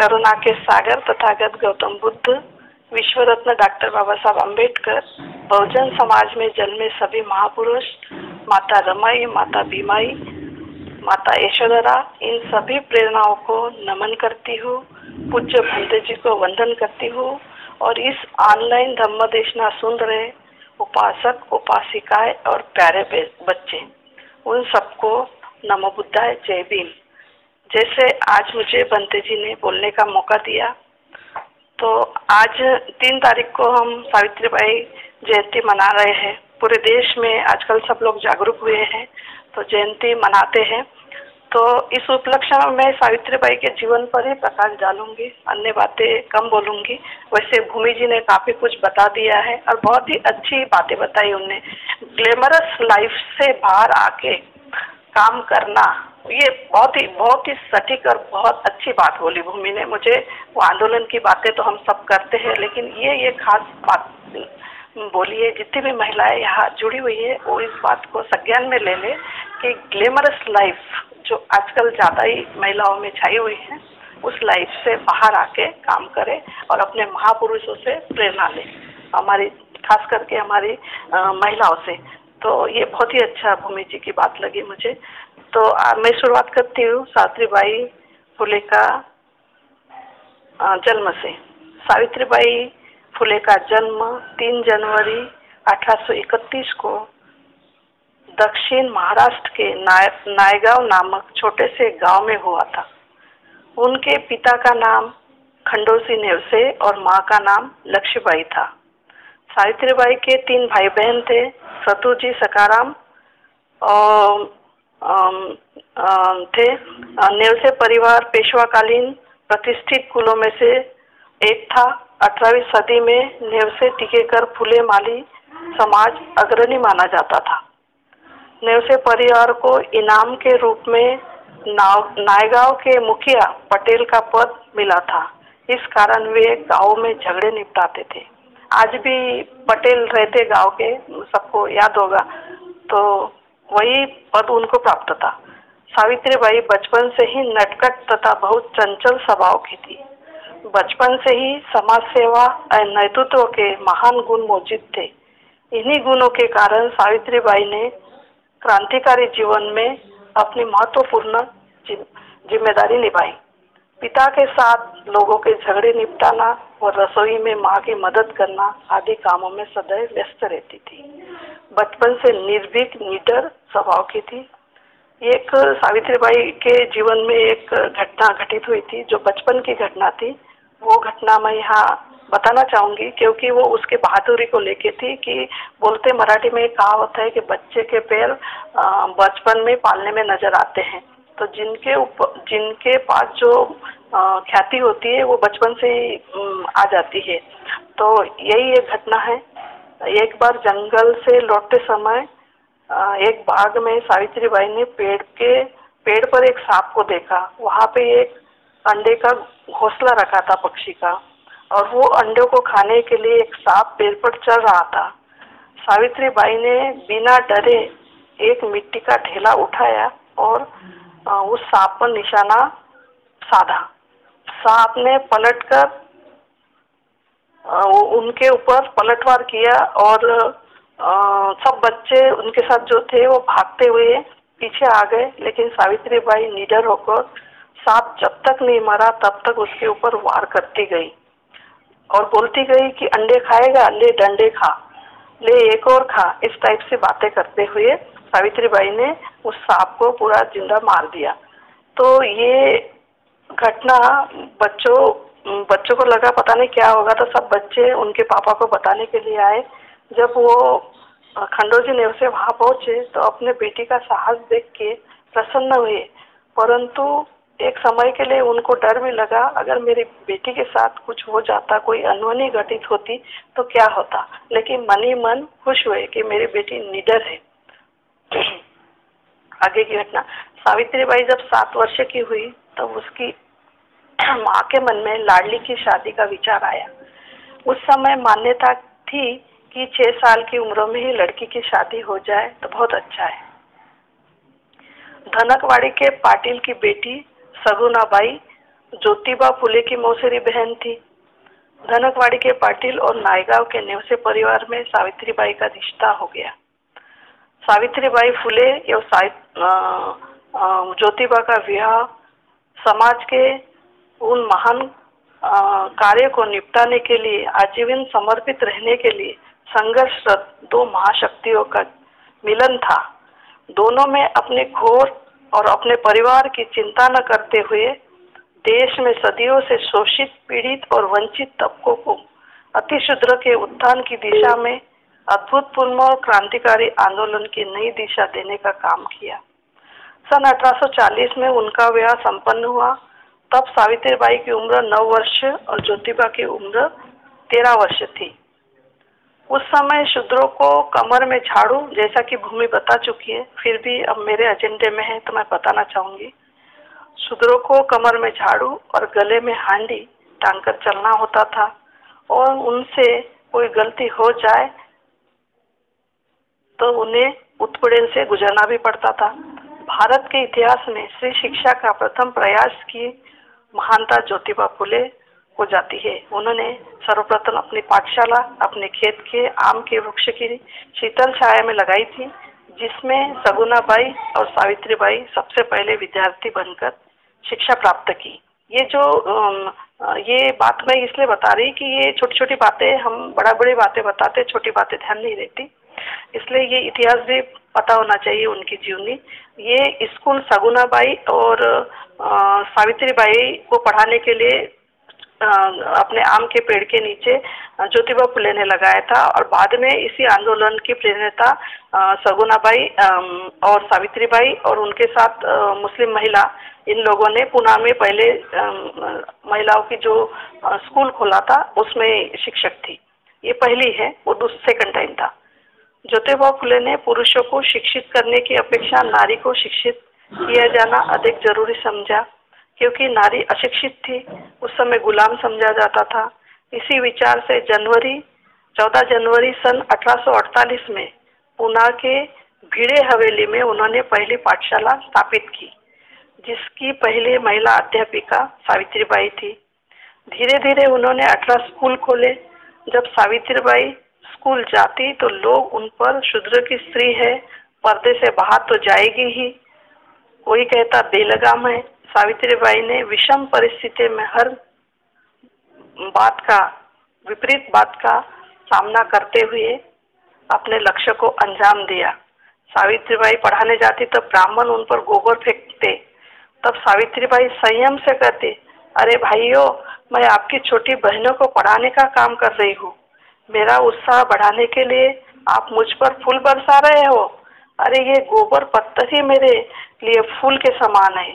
करुणा के सागर तथागत गौतम बुद्ध, विश्व रत्न डॉक्टर बाबा साहब अम्बेडकर, बहुजन समाज में जन्मे सभी महापुरुष, माता रमाई, माता भीमाई, माता यशोधरा, इन सभी प्रेरणाओं को नमन करती हूँ। पूज्य भंते जी को वंदन करती हूँ और इस ऑनलाइन धम्म देशना सुन रहे उपासक, उपासिकाएं और प्यारे बच्चे, उन सबको नमो बुद्धाय, जय भीम। जैसे आज मुझे बंते जी ने बोलने का मौका दिया, तो आज 3 तारीख को हम सावित्रीबाई जयंती मना रहे हैं। पूरे देश में आजकल सब लोग जागरूक हुए हैं, तो जयंती मनाते हैं। तो इस उपलक्ष्य में मैं सावित्रीबाई के जीवन पर ही प्रकाश डालूंगी, अन्य बातें कम बोलूंगी। वैसे भूमि जी ने काफी कुछ बता दिया है और बहुत ही अच्छी बातें बताई उनने। ग्लैमरस लाइफ से बाहर आके काम करना, ये बहुत ही सटीक और बहुत अच्छी बात बोली भूमि ने। मुझे वो आंदोलन की बातें तो हम सब करते हैं, लेकिन ये खास बात बोली है। जितनी भी महिलाएं यहाँ जुड़ी हुई है वो इस बात को संज्ञान में ले ले कि ग्लैमरस लाइफ जो आजकल ज़्यादा ही महिलाओं में छाई हुई है, उस लाइफ से बाहर आके काम करे और अपने महापुरुषों से प्रेरणा ले, हमारी खास करके हमारी महिलाओं से। तो ये बहुत ही अच्छा भूमि जी की बात लगी मुझे। तो मैं शुरुआत करती हूँ सावित्रीबाई फुले का जन्म से। सावित्रीबाई फुले का जन्म 3 जनवरी 1831 को दक्षिण महाराष्ट्र के नायगांव नामक छोटे से गांव में हुआ था। उनके पिता का नाम खंडोसी नेवसे और माँ का नाम लक्ष्मीबाई था। सावित्रीबाई के 3 भाई बहन थे, सतुजी, सकाराम और थे। नेवसे परिवार पेशवाकालीन प्रतिष्ठित कुलों में से एक था। 18वीं सदी में नेवसे टिकेकर फुले माली समाज अग्रणी माना जाता था। नेवसे परिवार को इनाम के रूप में नायगांव के मुखिया पटेल का पद मिला था। इस कारण वे गांव में झगड़े निपटाते थे। आज भी पटेल रहते गांव के, सबको याद होगा, तो वही पद उनको प्राप्त था। सावित्रीबाई बचपन से ही नटखट तथा बहुत चंचल स्वभाव की थी। बचपन से ही समाज सेवा और नेतृत्व के महान गुण मौजूद थे। इन्हीं गुणों के कारण सावित्रीबाई ने क्रांतिकारी जीवन में अपनी महत्वपूर्ण जिम्मेदारी निभाई। पिता के साथ लोगों के झगड़े निपटाना और रसोई में माँ की मदद करना आदि कामों में सदैव व्यस्त रहती थी। बचपन से निर्भीक, निडर स्वभाव की थी। एक सावित्रीबाई के जीवन में एक घटना घटित हुई थी, जो बचपन की घटना थी। वो घटना मैं यहाँ बताना चाहूँगी क्योंकि वो उसके बहादुरी को लेके थी। कि बोलते मराठी में कहावत है कि बच्चे के पैर बचपन में पालने में नजर आते हैं। तो जिनके पास जो ख्याति होती है वो बचपन से ही आ जाती है। तो यही एक घटना है। एक बार जंगल से लौटते समय एक बाग में सावित्रीबाई ने पेड़ पर एक सांप को देखा। वहाँ पे एक अंडे का घोंसला रखा था पक्षी का, और वो अंडों को खाने के लिए एक सांप पेड़ पर चढ़ रहा था। सावित्रीबाई ने बिना डरे एक मिट्टी का ढेला उठाया और उस सांप पर निशाना साधा। सांप ने पलटकर उनके ऊपर पलटवार किया और सब बच्चे उनके साथ जो थे वो भागते हुए पीछे आ गए। लेकिन सावित्रीबाई निडर होकर सांप जब तक नहीं मरा तब तक उसके ऊपर वार करती गई और बोलती गई कि अंडे खाएगा, ले डंडे खा, ले एक और खा। इस टाइप से बातें करते हुए सावित्रीबाई ने उस सांप को पूरा जिंदा मार दिया। तो ये घटना बच्चों को लगा पता नहीं क्या होगा, तो सब बच्चे उनके पापा को बताने के लिए आए। जब वो खंडोजी नेवसे वहाँ पहुंचे तो अपने बेटी का साहस देख के प्रसन्न हुए, परंतु एक समय के लिए उनको डर भी लगा, अगर मेरी बेटी के साथ कुछ हो जाता, कोई अनहोनी घटित होती तो क्या होता। लेकिन मन ही मन खुश हुए कि मेरी बेटी निडर है। आगे की घटना, सावित्रीबाई जब 7 वर्ष की हुई तब उसकी माँ के मन में लाडली की शादी का विचार आया। उस समय मान्यता थी कि 6 साल की उम्र में ही लड़की की शादी हो जाए तो बहुत अच्छा है। धनकवाड़ी के पाटिल की बेटी सगुनाबाई ज्योतिबा फुले की मौसेरी बहन थी। धनकवाड़ी के पाटिल और नायगांव के नेवसे परिवार में सावित्रीबाई का रिश्ता हो गया। सावित्रीबाई फुले एवं ज्योतिबा का विवाह समाज के उन महान कार्य को निपटाने के लिए आजीवन समर्पित रहने के लिए संघर्षरत दो महाशक्तियों का मिलन था। दोनों में अपने घोर और अपने परिवार की चिंता न करते हुए देश में सदियों से शोषित, पीड़ित और वंचित तबकों को अतिशूद्र के उत्थान की दिशा में अभूतपूर्व और क्रांतिकारी आंदोलन की नई दिशा देने का काम किया। सन 1840 में उनका विवाह संपन्न हुआ। तब सावित्रीबाई की उम्र 9 वर्ष और ज्योतिबा की उम्र 13 वर्ष थी। उस समय शूद्रों को कमर में झाड़ू, जैसा कि भूमि बता चुकी है, फिर भी अब मेरे एजेंडे में है तो मैं बताना चाहूंगी। शूद्रों को कमर में झाड़ू और गले में हांडी टांगकर चलना होता था और उनसे कोई गलती हो जाए तो उन्हें उत्पीड़न से गुजरना भी पड़ता था। भारत के इतिहास में स्त्री शिक्षा का प्रथम प्रयास की महानता ज्योतिबा फुले को जाती है। उन्होंने सर्वप्रथम अपनी पाठशाला अपने खेत के आम के वृक्ष की शीतल छाया में लगाई थी, जिसमें सगुनाबाई और सावित्रीबाई सबसे पहले विद्यार्थी बनकर शिक्षा प्राप्त की। ये बात मैं इसलिए बता रही कि ये छोटी छोटी बातें, हम बड़ा बड़ी बातें बताते, छोटी बातें ध्यान नहीं रहती, इसलिए ये इतिहास भी पता होना चाहिए उनकी जीवनी। ये स्कूल सगुनाबाई और सावित्रीबाई को पढ़ाने के लिए अपने आम के पेड़ के नीचे ज्योतिबा फुले ने लगाया था और बाद में इसी आंदोलन की प्रेरणा सगुनाबाई और सावित्रीबाई और उनके साथ मुस्लिम महिला, इन लोगों ने पुणे में पहले महिलाओं की जो स्कूल खोला था उसमें शिक्षक थी। ये पहली है, वो सेकंड टाइम था। ज्योतिबा फुले ने पुरुषों को शिक्षित करने की अपेक्षा नारी को शिक्षित किया जाना अधिक जरूरी समझा, क्योंकि नारी अशिक्षित थी, उस समय गुलाम समझा जाता था। इसी विचार से 14 जनवरी सन 1848 में पुणे के भिड़े हवेली में उन्होंने पहली पाठशाला स्थापित की, जिसकी पहली महिला अध्यापिका सावित्रीबाई थी। धीरे धीरे उन्होंने 18 स्कूल खोले। जब सावित्रीबाई स्कूल जाती तो लोग उन पर शूद्र की स्त्री है, पर्दे से बाहर तो जाएगी ही, कोई कहता बेलगाम है। सावित्रीबाई ने विषम परिस्थिति में हर विपरीत बात का सामना करते हुए अपने लक्ष्य को अंजाम दिया। सावित्रीबाई पढ़ाने जाती तब ब्राह्मण उन पर गोबर फेंकते, तब सावित्रीबाई संयम से कहते, अरे भाइयों, मैं आपकी छोटी बहनों को पढ़ाने का काम कर रही हूँ, मेरा उत्साह बढ़ाने के लिए आप मुझ पर फूल बरसा रहे हो। अरे ये गोबर पत्थर ही मेरे लिए फूल के समान है,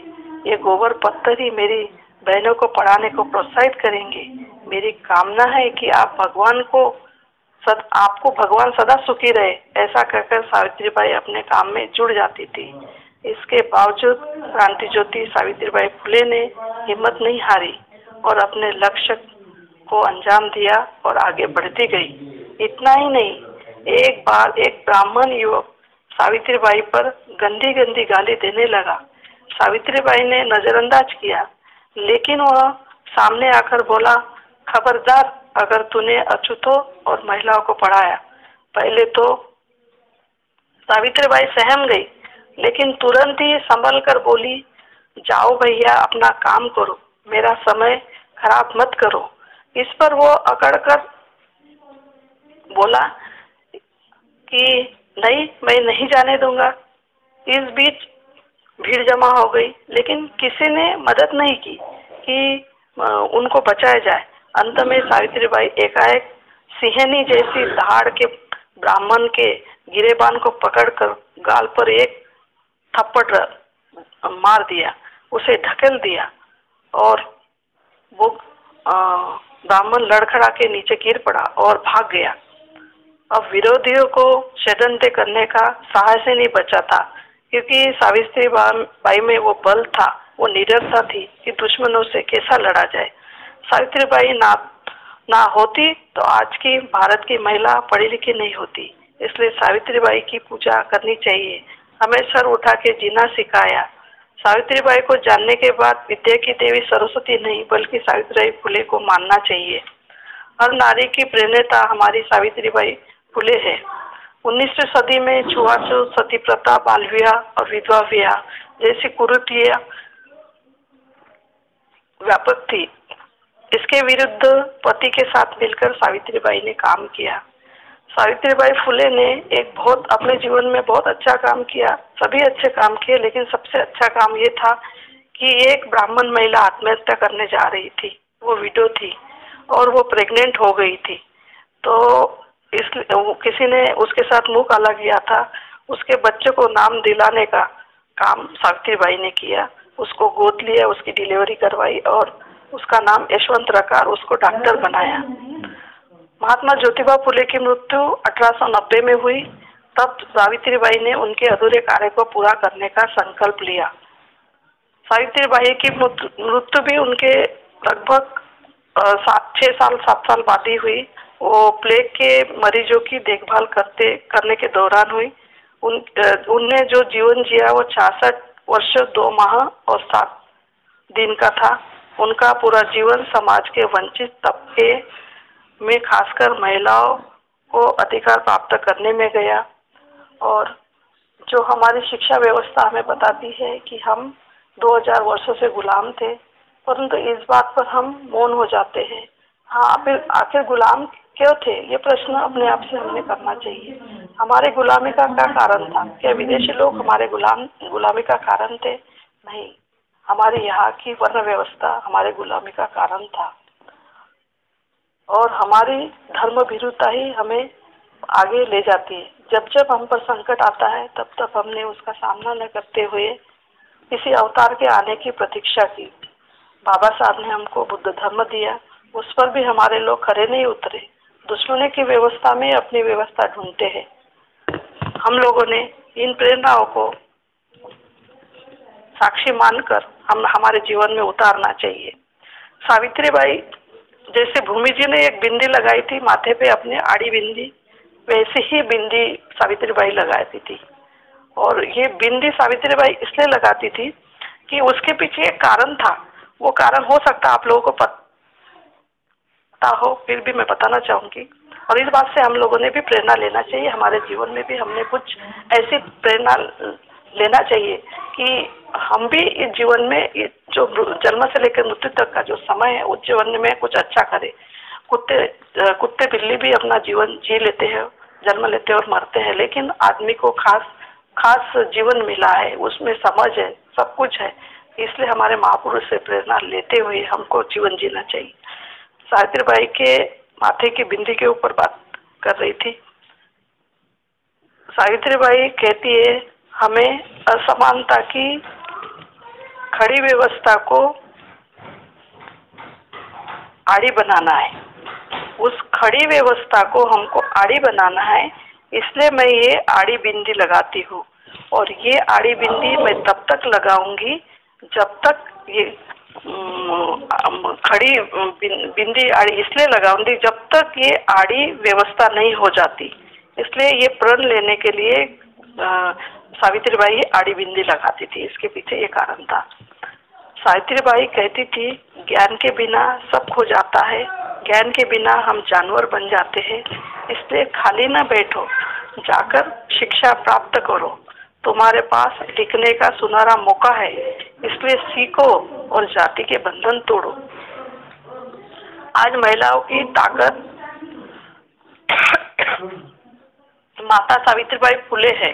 ये गोबर पत्थर ही मेरी बहनों को पढ़ाने को प्रोत्साहित करेंगे। मेरी कामना है कि आपको भगवान सदा सुखी रहे। ऐसा कहकर सावित्रीबाई अपने काम में जुड़ जाती थी। इसके बावजूद क्रांति ज्योति सावित्रीबाई फुले ने हिम्मत नहीं हारी और अपने लक्ष्य को अंजाम दिया और आगे बढ़ती गई। इतना ही नहीं, एक बार एक ब्राह्मण युवक सावित्रीबाई पर गंदी गंदी गाली देने लगा। सावित्रीबाई ने नजरअंदाज किया, लेकिन वह सामने आकर बोला, खबरदार अगर तूने अछूतों और महिलाओं को पढ़ाया। पहले तो सावित्रीबाई सहम गई, लेकिन तुरंत ही संभल कर बोली, जाओ भैया अपना काम करो, मेरा समय खराब मत करो। इस पर वो अकड़ कर बोला कि नहीं, मैं नहीं जाने दूंगा। इस बीच भीड़ जमा हो गई, लेकिन किसी ने मदद नहीं की कि उनको बचाया जाए। अंत में सावित्रीबाई एकाएक सिंहनी जैसी धाड़ के ब्राह्मण के गिरेबान को पकड़कर गाल पर एक थप्पड़ मार दिया, उसे ढकेल दिया और वो ब्राह्मण लड़खड़ा के नीचे गिर पड़ा और भाग गया। अब विरोधियों को षड्यंत्र करने का साहस ही नहीं बचा था, क्योंकि सावित्रीबाई में वो बल था, वो निडरता थी कि दुश्मनों से कैसा लड़ा जाए। सावित्रीबाई ना होती तो आज की भारत की महिला पढ़ी लिखी नहीं होती। इसलिए सावित्रीबाई की पूजा करनी चाहिए। हमें सर उठा के जीना सिखाया, सावित्रीबाई को जानने के बाद विद्या की देवी सरस्वती नहीं बल्कि सावित्रीबाई फुले को मानना चाहिए। हर नारी की प्रेरणा हमारी सावित्रीबाई फुले है। 19वीं सदी में छुआछूत, सती प्रथा, बाल विवाह और विधवा विवाह जैसी कुरीतियां व्यापक थी। इसके विरुद्ध पति के साथ मिलकर सावित्रीबाई ने काम किया। सावित्रीबाई फुले ने अपने जीवन में बहुत अच्छा काम किया। सभी अच्छे काम किए, लेकिन सबसे अच्छा काम ये था कि एक ब्राह्मण महिला आत्महत्या करने जा रही थी। वो विडो थी और वो प्रेग्नेंट हो गई थी। तो इसलिए किसी ने उसके साथ मुंह काला किया था। उसके बच्चे को नाम दिलाने का काम सावित्रीबाई ने किया। उसको गोद लिया, उसकी डिलीवरी करवाई और उसका नाम यशवंत रखा और उसको डॉक्टर बनाया। महात्मा ज्योतिबा फुले की मृत्यु 1890 में हुई। तब सावित्रीबाई ने उनके अधूरे कार्य को पूरा करने का संकल्प लिया। सावित्रीबाई की मृत्यु भी उनके लगभग 7 साल बाद ही हुई। वो प्लेग के मरीजों की देखभाल करने के दौरान हुई। उनने जो जीवन जिया वो 66 वर्ष 2 माह और 7 दिन का था। उनका पूरा जीवन समाज के वंचित तबके में खासकर महिलाओं को अधिकार प्राप्त करने में गया। और जो हमारी शिक्षा व्यवस्था हमें बताती है कि हम 2000 वर्षों से गुलाम थे, परंतु इस बात पर हम मौन हो जाते हैं। हाँ, आखिर गुलाम क्यों थे, ये प्रश्न अपने आप से हमें करना चाहिए। हमारे गुलामी का क्या कारण था? क्या विदेशी लोग हमारे गुलामी का कारण थे? नहीं, हमारे यहाँ की वर्ण व्यवस्था हमारे गुलामी का कारण था। और हमारी धर्म भीरुता ही हमें आगे ले जाती है। जब जब हम पर संकट आता है तब तब हमने उसका सामना न करते हुए किसी अवतार के आने की प्रतीक्षा की। बाबा साहब ने हमको बुद्ध धर्म दिया, उस पर भी हमारे लोग खरे नहीं उतरे। दुश्मनी की व्यवस्था में अपनी व्यवस्था ढूंढते हैं। हम लोगों ने इन प्रेरणाओं को साक्षी मानकर हम हमारे जीवन में उतारना चाहिए। सावित्रीबाई जैसे भूमि जी ने एक बिंदी लगाई थी माथे पे अपने, आड़ी बिंदी, वैसी ही बिंदी सावित्रीबाई लगाती थी। और ये बिंदी सावित्रीबाई इसलिए लगाती थी कि उसके पीछे एक कारण था। वो कारण हो सकता आप लोगों को पता हो, फिर भी मैं बताना चाहूंगी। और इस बात से हम लोगों ने भी प्रेरणा लेना चाहिए। हमारे जीवन में भी हमने कुछ ऐसी प्रेरणा लेना चाहिए कि हम भी इस जीवन में जो जन्म से लेकर मृत्यु तक का जो समय है उस जीवन में कुछ अच्छा करें। कुत्ते बिल्ली भी अपना जीवन जी लेते हैं, जन्म लेते हैं और मरते हैं, लेकिन आदमी को खास जीवन मिला है, उसमें समझ है, सब कुछ है। इसलिए हमारे महापुरुष से प्रेरणा लेते हुए हमको जीवन जीना चाहिए। सावित्रीबाई के माथे की बिंदी के ऊपर बात कर रही थी। सावित्रीबाई कहती है हमें असमानता की खड़ी व्यवस्था को आड़ी बनाना है। उस खड़ी व्यवस्था को हमको आड़ी बनाना है, इसलिए मैं ये आड़ी बिंदी लगाती हूँ। और ये आड़ी बिंदी मैं तब तक लगाऊंगी जब तक ये खड़ी बिंदी आड़ी इसलिए लगाऊंगी जब तक ये आड़ी व्यवस्था नहीं हो जाती। इसलिए ये प्रण लेने के लिए सावित्रीबाई आड़ी बिंदी लगाती थी। इसके पीछे ये कारण था। सावित्रीबाई कहती थी ज्ञान के बिना सब खो जाता है, ज्ञान के बिना हम जानवर बन जाते हैं। इसलिए खाली ना बैठो, जाकर शिक्षा प्राप्त करो। तुम्हारे पास टिकने का सुनहरा मौका है, इसलिए सीखो और जाति के बंधन तोड़ो। आज महिलाओं की ताकत माता सावित्रीबाई फुले है,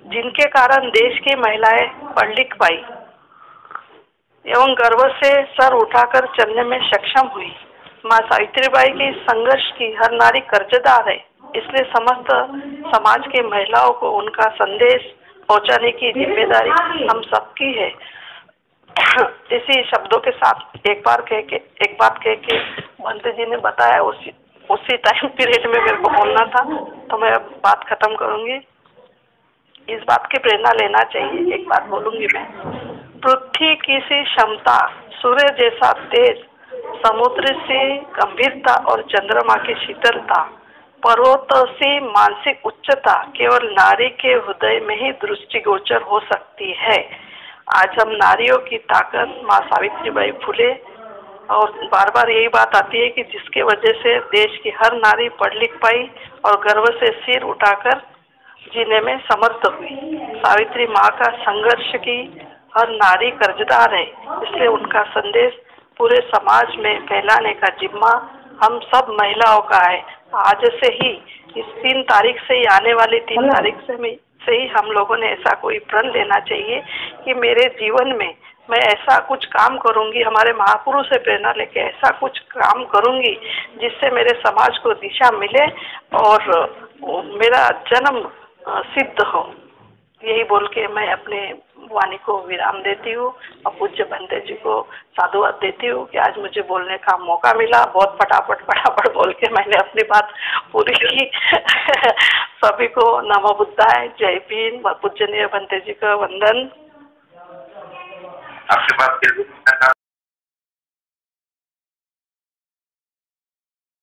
जिनके कारण देश की महिलाएं पढ़ लिख पाई एवं गर्व से सर उठाकर चलने में सक्षम हुई। माँ सावित्रीबाई की संघर्ष की हर नारी कर्जदार है। इसलिए समस्त समाज के महिलाओं को उनका संदेश पहुंचाने की जिम्मेदारी हम सबकी है। इसी शब्दों के साथ एक बात कह के मंत्री जी ने बताया, उसी टाइम पीरियड में मेरे को बोलना था, तो मैं अब बात खत्म करूंगी। इस बात की प्रेरणा लेना चाहिए। एक बात बोलूंगी मैं। पृथ्वी की सी क्षमता, सूर्य जैसा तेज, समुद्र से गंभीरता और चंद्रमा की शीतलता, पर्वतों से मानसिक उच्चता केवल नारी के हृदय में ही दृष्टिगोचर हो सकती है। आज हम नारियों की ताकत माँ सावित्रीबाई फुले, और बार बार यही बात आती है कि जिसके वजह से देश की हर नारी पढ़ लिख पाई और गर्व से सिर उठाकर जीने में समर्थ हुई। सावित्री माँ का संघर्ष की हर नारी कर्जदार है, इसलिए उनका संदेश पूरे समाज में फैलाने का जिम्मा हम सब महिलाओं का है। आज से ही इस 3 तारीख से ही आने वाली 3 तारीख से ही हम लोगों ने ऐसा कोई प्रण लेना चाहिए कि मेरे जीवन में मैं ऐसा कुछ काम करूंगी, हमारे महापुरुष से प्रेरणा लेके ऐसा कुछ काम करूंगी जिससे मेरे समाज को दिशा मिले और मेरा जन्म सिद्ध हो। यही बोल के मैं अपने वाणी को विराम देती हूँ और पूज्य बंदे जी को साधुवाद देती हूँ कि आज मुझे बोलने का मौका मिला। बहुत फटाफट बोल के मैंने अपनी बात पूरी की। सभी को नमो बुद्धाय, जय भीम। पूजनीय बंदे जी का वंदन। आपके पास